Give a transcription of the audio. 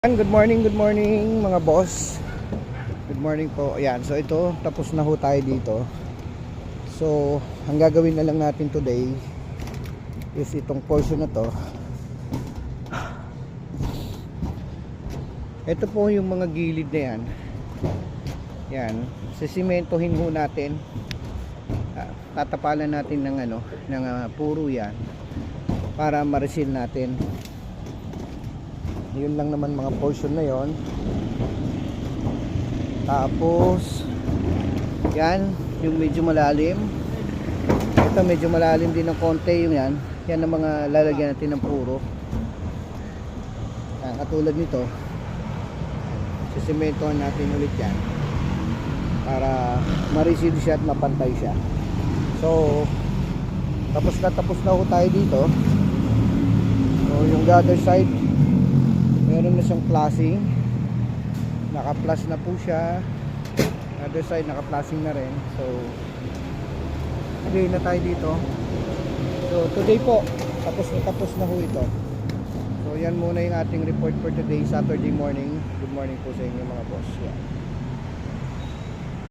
Good morning mga boss. Good morning po. Ayan, so ito, tapos na ho tayo dito. So, ang gagawin na lang natin today is itong portion na to. Ito po yung mga gilid na yan. Yan, sisimentohin ho natin. Tatapalan natin ng puro yan para ma-reseal natin. Yun lang naman mga portion na yon. Tapos yan, yung medyo malalim. Ito medyo malalim din ng konti yung yan. Yan ang mga lalagyan natin ng puro. Yan, katulad nito. Sisimentohan natin ulit yan para ma-reseal siya at mapantay siya. So tapos na ho tayo dito. So yung other side, meron na siyang flashing, naka-flash na po siya. Other side naka-flashing na rin. So today na tayo dito. So today po, tapos na ho ito. So yan muna yung ating report for today, Saturday morning. Good morning po sa inyo mga boss. Yeah.